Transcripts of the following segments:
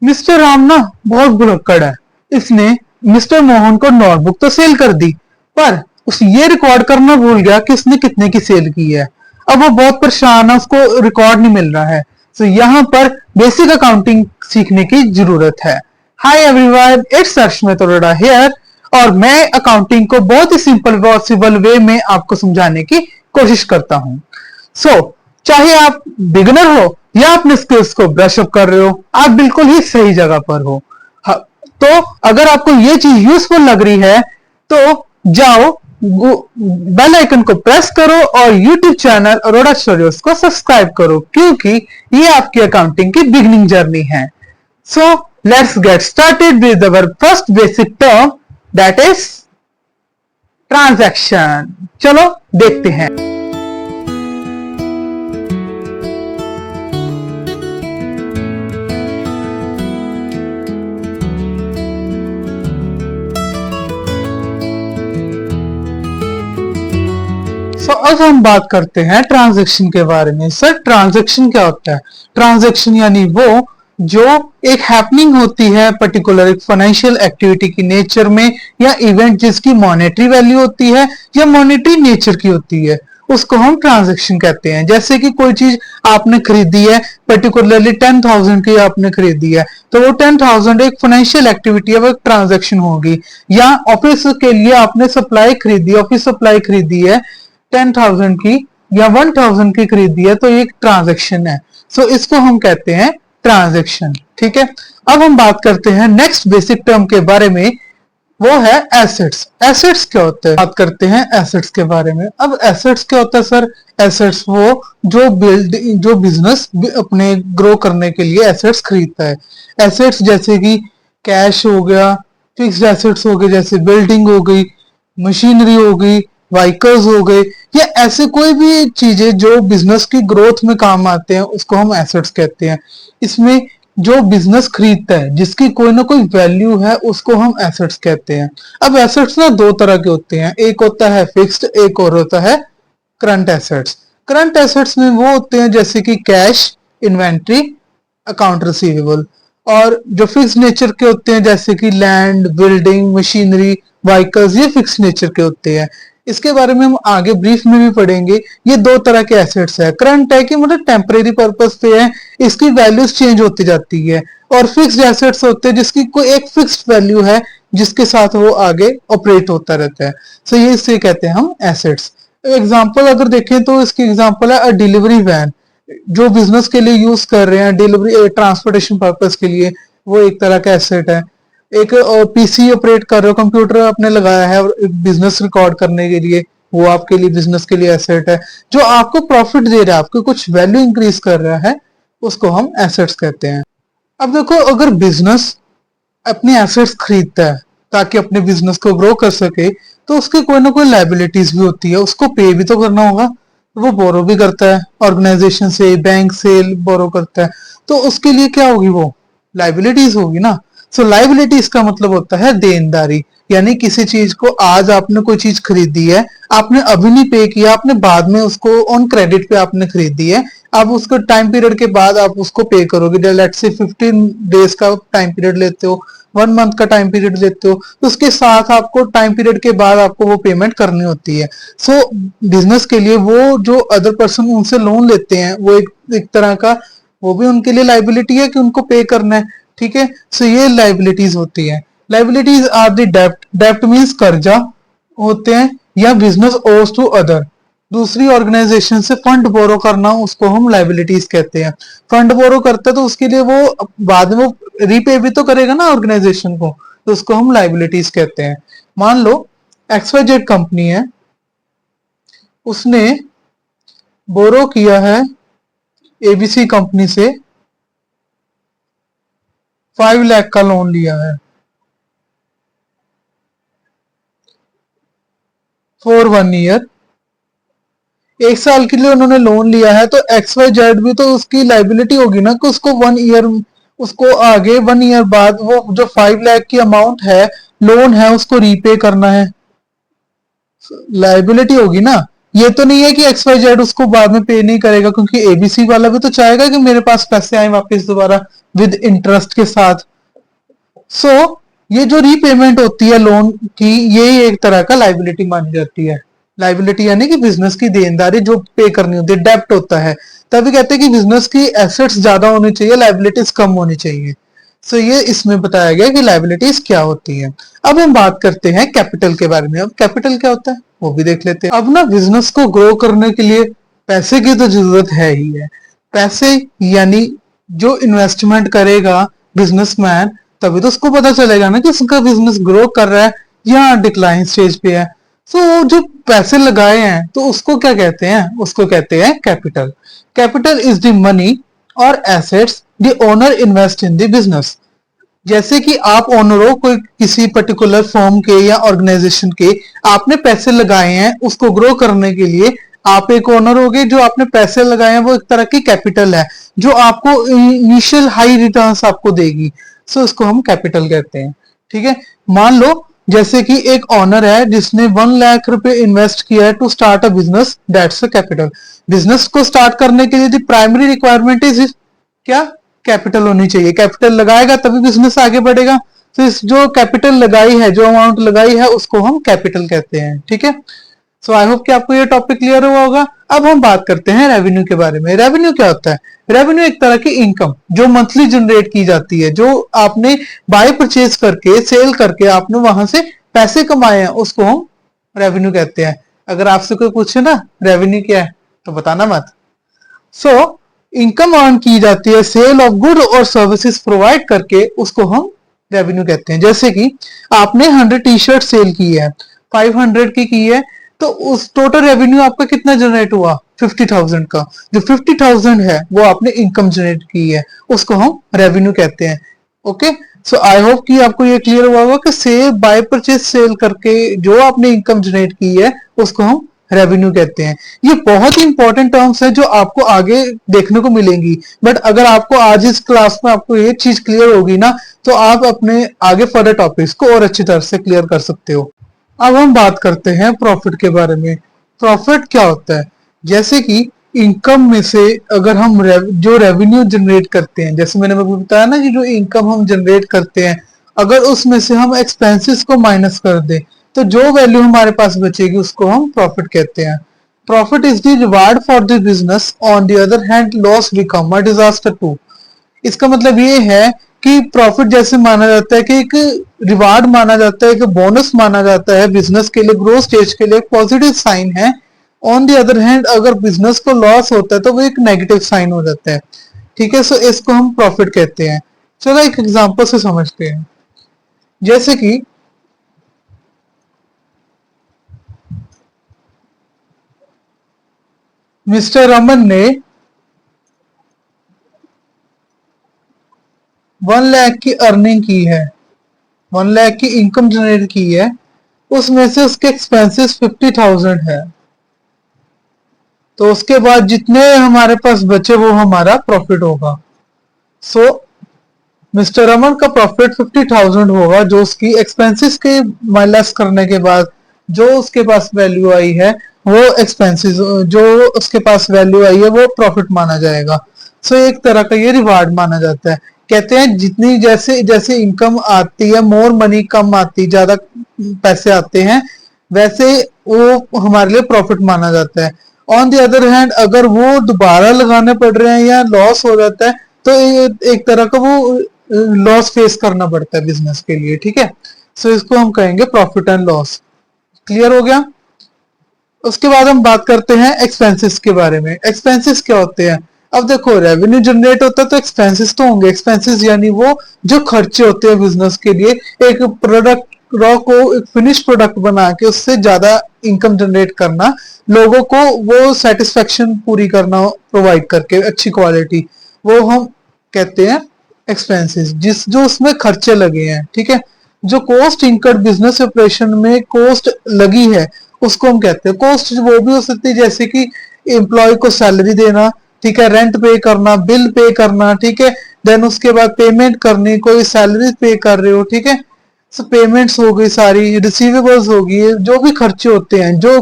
Mister Ram ना बहुत भुलक्कड़ है। इसने मिस्टर मोहन को नोटबुक तो सेल कर दी, पर उस ये रिकॉर्ड करना भूल गया कि इसने कितने की सेल की है। अब वो बहुत परेशान है, उसको रिकॉर्ड नहीं मिल रहा है। तो यहाँ पर बेसिक अकाउंटिंग सीखने की जरूरत है। Hi everyone, it's Arshmit Arora here, और मैं अकाउंटिंग को बहुत ही सिंपल पॉसिबल वे में आपको समझाने की कोशिश करता हूँ। चाहे आप बिगिनर हो या अपने स्किल्स को ब्रश अप कर रहे हो, आप बिल्कुल ही सही जगह पर हो। तो अगर आपको ये चीज यूजफुल लग रही है तो जाओ, बेल आइकन को प्रेस करो और यूट्यूब चैनल अरोड़ा स्टूडियोज को सब्सक्राइब करो, क्योंकि ये आपकी अकाउंटिंग की बिगिनिंग जर्नी है। So let's get started with our first basic term, that is transaction. चलो देखते हैं। अब हम बात करते हैं ट्रांजैक्शन के बारे में। सर, ट्रांजैक्शन क्या होता है? ट्रांजैक्शन यानी वो जो एक हैपनिंग होती है पर्टिकुलर एक फाइनेंशियल एक्टिविटी की नेचर में, या इवेंट जिसकी मॉनेटरी वैल्यू होती है या मॉनेटरी नेचर की होती है, उसको हम ट्रांजैक्शन कहते हैं। जैसे कि कोई चीज आपने खरीदी है, पर्टिकुलरली 10,000 की आपने खरीदी है, तो वो 10,000 एक फाइनेंशियल एक्टिविटी है, वो एक ट्रांजैक्शन होगी। या ऑफिस के लिए आपने सप्लाई खरीदी, ऑफिस सप्लाई खरीदी है 10,000 की या 1,000 की खरीदी है, तो ये एक ट्रांजैक्शन है। इसको हम कहते हैं ट्रांजैक्शन। ठीक है, अब हम बात करते हैं नेक्स्ट बेसिक टर्म के बारे में, वो है एसेट्स। एसेट्स क्या होते हैं? बात करते हैं एसेट्स के बारे में। अब एसेट्स क्या होता है सर? एसेट्स वो जो बिजनेस अपने ग्रो करने के लिए एसेट्स खरीदता है। एसेट्स जैसे कि कैश हो गया, फिक्स्ड एसेट्स हो गए जैसे बिल्डिंग हो गई, मशीनरी हो गई, व्हीकल्स हो गए, या ऐसे कोई भी चीजें जो बिजनेस की ग्रोथ में काम आते हैं, उसको हम एसेट्स कहते हैं। इसमें जो बिजनेस खरीदता है, जिसकी कोई ना कोई वैल्यू है, उसको हम एसेट्स कहते हैं। अब एसेट्स ना दो तरह के होते हैं, एक होता है फिक्स्ड, एक और होता है करंट एसेट्स। करंट एसेट्स में वो होते हैं जैसे कि कैश, इन्वेंट्री, अकाउंट रिसीवेबल। और जो फिक्स नेचर के होते हैं जैसे कि लैंड, बिल्डिंग, मशीनरी, व्हीकल्स, ये फिक्स नेचर के होते हैं। इसके बारे में हम आगे ब्रीफ में भी पढ़ेंगे। ये दो तरह के एसेट्स है। करंट है कि मतलब टेम्परेरी पर्पस पे है, इसकी वैल्यूज चेंज होती जाती है। और फिक्स्ड एसेट्स होते हैं जिसकी कोई एक फिक्स्ड वैल्यू है, जिसके साथ वो आगे ऑपरेट होता रहता है। ये इसे कहते हैं हम एसेट्स। एग्जाम्पल अगर देखें तो इसकी एग्जाम्पल है डिलीवरी वैन, जो बिजनेस के लिए यूज कर रहे हैं, डिलीवरी ट्रांसपोर्टेशन पर्पस के लिए, वो एक तरह का एसेट है। एक पीसी ऑपरेट कर रहे हो, कंप्यूटर आपने लगाया है बिजनेस रिकॉर्ड करने के लिए, वो आपके लिए बिजनेस के लिए एसेट है। जो आपको प्रॉफिट दे रहा है, आपको कुछ वैल्यू इंक्रीज कर रहा है, उसको हम एसेट्स कहते हैं। अब देखो, अगर बिजनेस अपने एसेट्स खरीदता है ताकि अपने बिजनेस को ग्रो कर सके, तो उसकी कोई ना कोई लाइबिलिटीज भी होती है, उसको पे भी तो करना होगा। वो बोरो भी करता है, ऑर्गेनाइजेशन से, बैंक से बोरो करता है, तो उसके लिए क्या होगी? वो लाइबिलिटीज होगी ना। लाइबिलिटीज का मतलब होता है देनदारी। यानी किसी चीज को आज आपने कोई चीज खरीदी है, आपने अभी नहीं पे किया, आपने बाद में उसको ऑन क्रेडिट पे आपने खरीदी है, अब उसको टाइम पीरियड के बाद आप उसको पे करोगे। लेट्स से 15 डेज का टाइम पीरियड लेते हो, 1 मंथ का टाइम पीरियड लेते हो, तो उसके साथ आपको टाइम पीरियड के बाद आपको वो पेमेंट करनी होती है। बिजनेस के लिए वो जो अदर पर्सन उनसे लोन लेते हैं, वो एक तरह का, वो भी उनके लिए लाइबिलिटी है कि उनको पे करना है। ठीक है, ये लाइबिलिटीज होती है। लाइबिलिटीज आर द डेब्ट। डेब्ट मींस कर्जा होते हैं, या बिजनेस ओज टू अदर, दूसरी ऑर्गेनाइजेशन से फंड बोरो करना, उसको हम लाइबिलिटीज कहते हैं। फंड बोरो करता है तो उसके लिए वो बाद में वो रीपे भी तो करेगा ना ऑर्गेनाइजेशन को, तो उसको हम लाइबिलिटीज कहते हैं। मान लो XYZ कंपनी है, उसने बोरो किया है ABC कंपनी से 5 लाख का लोन लिया है फॉर 1 ईयर। 1 साल के लिए उन्होंने लोन लिया है, तो XYZ भी तो उसकी लाइबिलिटी होगी ना, कि उसको 1 ईयर, उसको आगे 1 ईयर बाद वो जो 5 लाख की अमाउंट है, लोन है, उसको रीपे करना है। लाइबिलिटी होगी ना। ये तो नहीं है कि XYZ उसको बाद में पे नहीं करेगा, क्योंकि ABC वाला भी तो चाहेगा कि मेरे पास पैसे आए वापस दोबारा, विद इंटरेस्ट के साथ। सो ये जो रीपेमेंट होती है लोन की, ये एक तरह का लाइबिलिटी मानी जाती है। लाइबिलिटी यानी कि बिजनेस की देनदारी जो पे करनी होती है, डेब्ट होता है। तभी कहते हैं कि बिजनेस की एसेट्स ज्यादा होनी चाहिए, लाइबिलिटीज कम होनी चाहिए। सो ये इसमें बताया गया कि लाइबिलिटीज क्या होती है। अब हम बात करते हैं कैपिटल के बारे में। अब कैपिटल क्या होता है वो भी देख लेते हैं। अब ना बिजनेस को ग्रो करने के लिए पैसे की तो जरूरत है ही है। पैसे यानी जो इन्वेस्टमेंट करेगा बिजनेसमैन, तभी तो उसको पता चलेगा ना कि उसका बिजनेस ग्रो कर रहा है या डिक्लाइन स्टेज पे है। सो जो पैसे लगाए हैं तो उसको क्या कहते हैं, उसको कहते हैं capital. Capital is the money और assets the owner invest in the business. जैसे कि आप ओनर हो कोई किसी पर्टिकुलर फर्म के या ऑर्गेनाइजेशन के, आपने पैसे लगाए हैं उसको ग्रो करने के लिए, आप एक ओनर हो गए। जो आपने पैसे लगाए हैं वो एक तरह की कैपिटल है जो आपको इनिशियल हाई रिटर्न्स आपको देगी। सो इसको हम कैपिटल कहते हैं। ठीक है, मान लो जैसे कि एक ओनर है जिसने 1 लाख रुपए इन्वेस्ट किया है to start a business, that's a capital. Business को स्टार्ट करने के लिए द प्राइमरी रिक्वायरमेंट इज क्या, कैपिटल होनी चाहिए। कैपिटल लगाएगा तभी बिजनेस आगे बढ़ेगा। तो इस जो कैपिटल लगाई है, जो अमाउंट लगाई है, उसको हम कैपिटल कहते हैं। ठीक है, सो आई होप कि आपको ये टॉपिक क्लियर हुआ होगा। अब हम बात करते हैं रेवेन्यू के बारे में। रेवेन्यू क्या होता है? रेवेन्यू एक तरह की इनकम जो मंथली जनरेट की जाती है, जो आपने बाय परचेज करके, सेल करके आपने वहां से पैसे कमाए हैं, उसको हम रेवेन्यू कहते हैं। अगर आपसे कोई पूछे ना रेवेन्यू क्या है तो बताना मत। सो इनकम अर्न की जाती है सेल ऑफ गुड और सर्विसेज प्रोवाइड करके, उसको हम रेवेन्यू कहते हैं। जैसे कि आपने 100 टी शर्ट सेल की है, 500 की है, तो उस टोटल रेवेन्यू आपका कितना जनरेट हुआ? 50,000 का। जो 50,000 है वो आपने इनकम जनरेट की है, उसको हम रेवेन्यू कहते हैं। ओके, सो आई होप कि आपको ये क्लियर हुआ होगा कि सेल बाय परचेज सेल करके जो आपने इनकम जनरेट की है उसको हम रेवेन्यू कहते हैं। ये बहुत ही इंपॉर्टेंट टर्म्स है जो आपको आगे देखने को मिलेंगी। बट अगर आपको आज इस क्लास में आपको ये चीज क्लियर होगी ना, तो आप अपने आगे फर्दर टॉपिक्स को और अच्छी तरह से क्लियर कर सकते हो। अब हम बात करते हैं प्रॉफिट के बारे में। प्रॉफिट क्या होता है? जैसे कि इनकम में से अगर हम जो रेवेन्यू जनरेट करते हैं, जैसे मैंने आपको बताया ना कि जो इनकम हम जनरेट करते हैं, अगर उसमें से हम एक्सपेंसेस को माइनस कर दें तो जो वैल्यू हमारे पास बचेगी उसको हम प्रॉफिट कहते हैं। Profit is the reward for the business, on the other hand loss become a disaster too. इसका मतलब ये है कि प्रॉफिट जैसे माना जाता है कि एक रिवार्ड माना जाता है, एक बोनस माना जाता है बिजनेस के लिए, ग्रोथ स्टेज के लिए पॉजिटिव साइन है। ऑन द अदर हैंड अगर बिजनेस को लॉस होता है तो वो एक नेगेटिव साइन हो जाता है। ठीक है, सो इसको हम प्रॉफिट कहते हैं। चलो एक एग्जांपल से समझते हैं। जैसे कि मिस्टर रमन ने 1 लाख की अर्निंग की है, 1 लाख की इनकम जनरेट की है, उसमें से उसके एक्सपेंसेस 50,000 है। तो उसके बाद जितने हमारे पास बचे वो हमारा प्रॉफिट होगा। सो मिस्टर रमन का प्रॉफिट 50,000 होगा, जो उसकी एक्सपेंसेस के माइनस करने के बाद जो उसके पास वैल्यू आई है वो एक्सपेंसेस, जो उसके पास वैल्यू आई है वो प्रॉफिट माना जाएगा। सो एक तरह का ये रिवार्ड माना जाता है। कहते हैं जितनी जैसे जैसे इनकम आती है, मोर मनी कम आती, ज्यादा पैसे आते हैं, वैसे वो हमारे लिए प्रॉफिट माना जाता है। ऑन द अदर हैंड अगर वो दोबारा लगाने पड़ रहे हैं या लॉस हो जाता है तो एक तरह का वो लॉस फेस करना पड़ता है बिजनेस के लिए। ठीक है, सो इसको हम कहेंगे प्रॉफिट एंड लॉस। क्लियर हो गया? उसके बाद हम बात करते हैं एक्सपेंसेस के बारे में। एक्सपेंसेस क्या होते हैं? अब देखो रेवेन्यू जनरेट होता है तो एक्सपेंसेस तो होंगे। एक्सपेंसेस यानी वो जो खर्चे होते हैं बिजनेस के लिए, एक प्रोडक्ट रॉ को एक फिनिश प्रोडक्ट बना के उससे ज्यादा इनकम जनरेट करना, लोगों को वो सेटिस्फेक्शन पूरी करना प्रोवाइड करके अच्छी क्वालिटी, वो हम कहते हैं एक्सपेंसेस, जिस जो उसमें खर्चे लगे हैं। ठीक है, जो कॉस्ट इनकर्ड बिजनेस ऑपरेशन में कॉस्ट लगी है उसको हम कहते हैं कॉस्ट। वो भी हो सकती है जैसे कि एम्प्लॉय को सैलरी देना, ठीक है, रेंट पे करना, बिल पे करना, ठीक है, देन उसके बाद पेमेंट करनी, कोई सैलरी पे कर रहे हो, ठीक है, पेमेंट्स हो गई, सारी रिसीवेबल्स होगी, जो भी खर्चे होते हैं, जो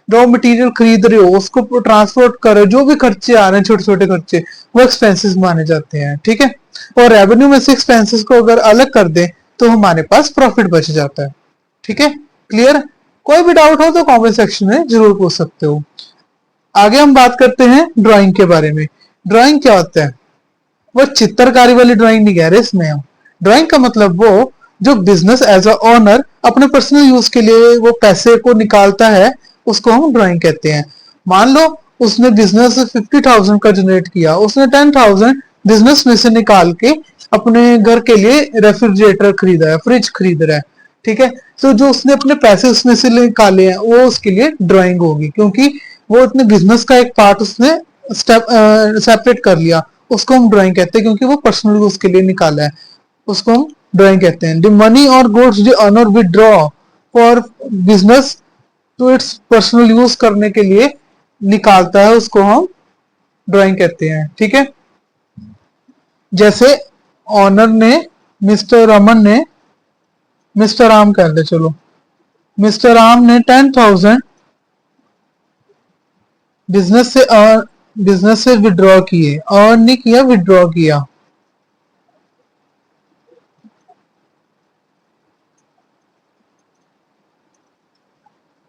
रॉ मटेरियल खरीद रहे हो, उसको ट्रांसपोर्ट कर रहे हो, जो भी खर्चे आ रहे हैं छोटे छोटे खर्चे, वो एक्सपेंसेस माने जाते हैं, ठीक है। और रेवेन्यू में से एक्सपेंसेस को अगर अलग कर दे तो हमारे पास प्रॉफिट बच जाता है, ठीक है। क्लियर? कोई भी डाउट हो तो कमेंट सेक्शन में जरूर पूछ सकते हो। आगे हम बात करते हैं ड्राइंग के बारे में। ड्राइंग क्या होता है? वो चित्रकारी वाली ड्राइंग नहीं कह रहे इसमें हम। ड्राइंग का मतलब वो जो बिजनेस एज अ ओनर अपने पर्सनल यूज के लिए वो पैसे को निकालता है, उसको हम ड्राइंग कहते हैं। मान लो उसने बिजनेस 50,000 का जनरेट किया, उसने 10,000 बिजनेस में से निकाल के अपने घर के लिए रेफ्रिजरेटर खरीदा है, फ्रिज खरीद रहा है, ठीक है। तो जो उसने अपने पैसे उसमें से निकाले हैं वो उसके लिए ड्राइंग होगी, क्योंकि वो अपने बिजनेस का एक पार्ट उसने स्टेप सेपरेट कर लिया, उसको हम ड्राइंग कहते हैं, क्योंकि वो पर्सनल यूज के लिए निकाला है, उसको हम ड्राइंग कहते हैं। द मनी और goods the owner withdraw for business to its personal use करने के लिए निकालता है, उसको हम ड्राइंग कहते हैं, ठीक है। जैसे ऑनर ने, मिस्टर रमन ने, मिस्टर राम कह दे चलो, मिस्टर राम ने 10,000 बिजनेस से विड्रॉ किए, अर्न नहीं किया, विड्रॉ किया।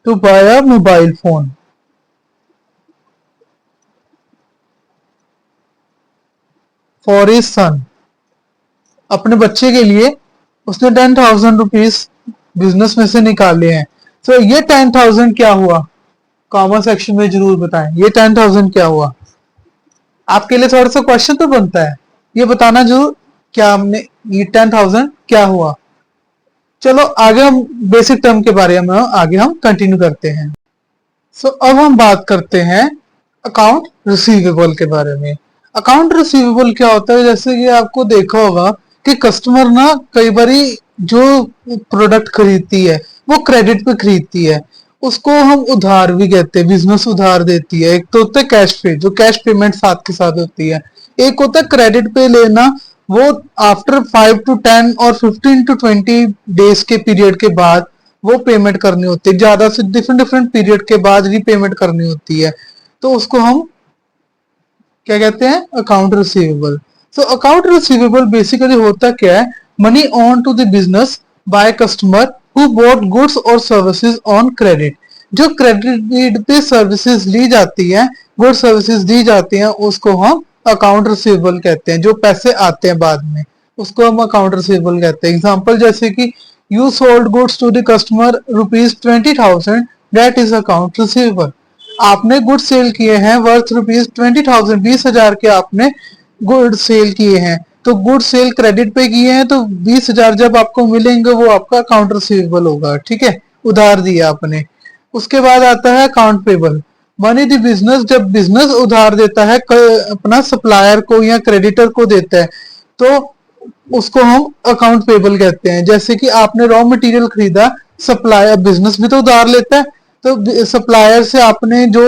To buy a mobile phone for his son, अपने बच्चे के लिए उसने 10,000 रुपीज बिजनेस में से निकाले हैं। तो ये 10,000 क्या हुआ? कॉमन सेक्शन में जरूर बताएं, ये 10,000 क्या हुआ? आपके लिए थोड़ा सा क्वेश्चन तो बनता है, ये बताना जरूर, क्या हमने ये 10,000 क्या हुआ? चलो आगे हम बेसिक टर्म के बारे में आगे हम कंटिन्यू करते हैं। अब हम बात करते हैं अकाउंट रिसीवेबल के बारे में। अकाउंट रिसीवेबल क्या होता है? जैसे कि आपको देखा होगा कि कस्टमर ना कई बारी जो प्रोडक्ट खरीदती है वो क्रेडिट पे खरीदती है, उसको हम उधार भी कहते हैं, बिजनेस उधार देती है। एक तो होता है कैश पे, जो कैश पेमेंट साथ के साथ होती है। एक होता है क्रेडिट पे लेना, वो आफ्टर 5 to 10 और 15 to 20 डेज के पीरियड के बाद वो पेमेंट करनी होती है, ज्यादा से डिफरेंट डिफरेंट पीरियड के बाद रीपेमेंट करनी होती है, तो उसको हम क्या कहते हैं? Account receivable. So account receivable basically होता क्या है? Money on to the business by customer who bought goods और सर्विसेज ऑन क्रेडिट। जो क्रेडिट पे सर्विसेज ली जाती है, गुड सर्विसेज दी जाती हैं, उसको हम अकाउंट रिसीवेबल कहते हैं। जो पैसे आते हैं बाद में, उसको हम अकाउंट रिसीवेबल कहते हैं। एग्जांपल जैसे कि you sold goods to the customer ₹20,000, that is account receivable. आपने गुड सेल किए हैं वर्थ ₹20,000, 20,000 के आपने गुड सेल किए हैं, तो गुड सेल क्रेडिट पे किए हैं, तो 20,000 जब आपको मिलेंगे वो आपका अकाउंट रिसीवेबल होगा, ठीक है, उधार दिया आपने। उसके बाद आता है account payable. Money the business, जब बिजनेस उधार देता है अपना सप्लायर को या क्रेडिटर को देता है, तो उसको हम अकाउंट पेबल कहते हैं। जैसे कि आपने रॉ मटेरियल खरीदा, सप्लायर, बिजनेस भी तो उधार लेता है, तो सप्लायर से आपने जो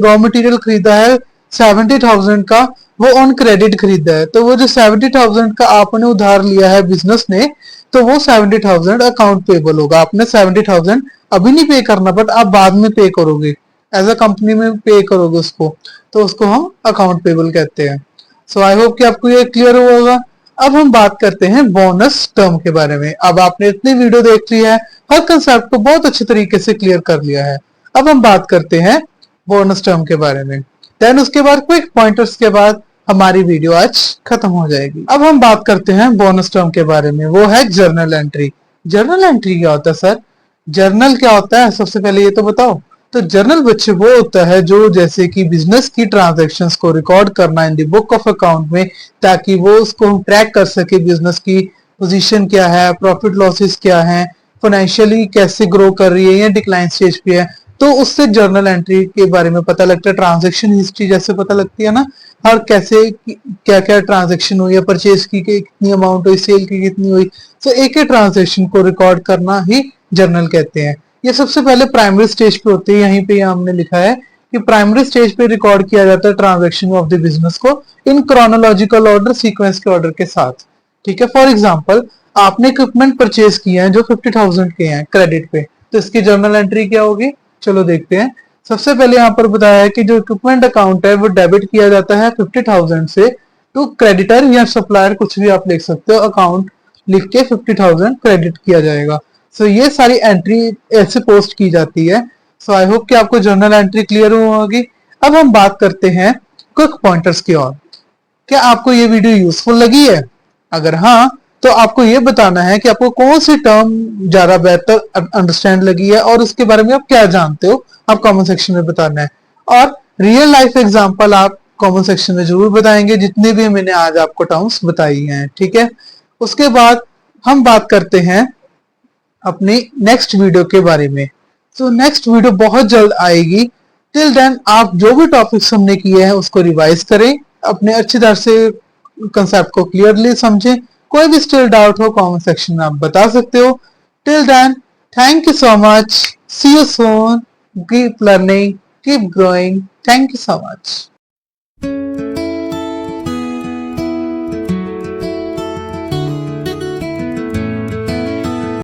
रॉ मटेरियल खरीदा है 70,000 का, वो ऑन क्रेडिट खरीदा है, तो वो जो 70,000 का आपने उधार लिया है बिजनेस ने, तो वो 70,000 अकाउंट पेबल होगा। आपने 70,000 अभी नहीं पे करना, बट आप बाद में पे करोगे, एज अ कंपनी में पे करोगे उसको, तो उसको हम अकाउंट पेबल कहते हैं। सो आई होप कि आपको ये क्लियर हुआ होगा। अब हम बात करते हैं बोनस टर्म के बारे में। अब आपने इतनी वीडियो देख ली है, हर कंसेप्ट को बहुत अच्छे तरीके से क्लियर कर लिया है। अब हम बात करते हैं बोनस टर्म के बारे में, देन उसके बाद क्विक पॉइंटर्स के बाद हमारी वीडियो आज खत्म हो जाएगी। अब हम बात करते हैं बोनस टर्म के बारे में, वो है जर्नल एंट्री। जर्नल एंट्री क्या होता है सर? जर्नल क्या होता है, सबसे पहले ये तो बताओ। तो जर्नल बच्चे वो होता है जो जैसे कि बिजनेस की ट्रांजैक्शंस को रिकॉर्ड करना in the book of account में, ताकि वो उसको हम ट्रैक कर सके, बिजनेस की पोजीशन क्या है, प्रॉफिट लॉसेस क्या है, फाइनेंशियली कैसे ग्रो कर रही है या डिक्लाइन स्टेज पे है, तो उससे जर्नल एंट्री के बारे में पता लगता है। ट्रांजैक्शन हिस्ट्री जैसे पता लगती है ना, हर कैसे क्या क्या ट्रांजैक्शन हुई है, परचेज की कितनी अमाउंट हुई, सेल की कितनी हुई, तो एक ही ट्रांजैक्शन को रिकॉर्ड करना ही जर्नल कहते हैं। ये सबसे पहले प्राइमरी स्टेज पे होती है, यहीं पे हमने लिखा है कि प्राइमरी स्टेज पे रिकॉर्ड किया जाता है ट्रांजैक्शन ऑफ द बिजनेस को इन क्रोनोलॉजिकल ऑर्डर, सीक्वेंस के ऑर्डर के साथ, ठीक है। फॉर एग्जांपल आपने इक्विपमेंट परचेज किया है जो 50,000 के हैं क्रेडिट पे, तो इसकी जर्नल एंट्री क्या होगी? चलो देखते हैं। सबसे पहले यहाँ पर बताया है कि जो इक्विपमेंट अकाउंट है वो डेबिट किया जाता है 50,000 से टू क्रेडिटर या सप्लायर, कुछ भी आप लिख सकते हो, अकाउंट लिख के 50,000 क्रेडिट किया जाएगा। सो ये सारी एंट्री ऐसे पोस्ट की जाती है। सो आई होप कि आपको जर्नल एंट्री क्लियर होगी। अब हम बात करते हैं क्विक पॉइंटर्स की ओर। क्या आपको ये वीडियो यूजफुल लगी है? अगर हाँ, तो आपको ये बताना है कि आपको कौन सी टर्म ज्यादा बेहतर अंडरस्टैंड लगी है और उसके बारे में आप क्या जानते हो, आप कमेंट सेक्शन में बताना है। और रियल लाइफ एग्जांपल आप कमेंट सेक्शन में जरूर बताएंगे, जितने भी मैंने आज आपको टर्म्स बताई हैं, ठीक है। उसके बाद हम बात करते हैं अपनी नेक्स्ट वीडियो के बारे में। तो नेक्स्ट वीडियो बहुत जल्द आएगी। टिल देन आप जो भी टॉपिक्स हमने किए हैं उसको रिवाइज करें, अपने अच्छी तरह से कंसेप्ट को क्लियरली समझें। कोई भी स्टिल डाउट हो कमेंट सेक्शन में आप बता सकते हो। Till then, thank you so much, see you soon, keep learning, keep growing, thank you so much.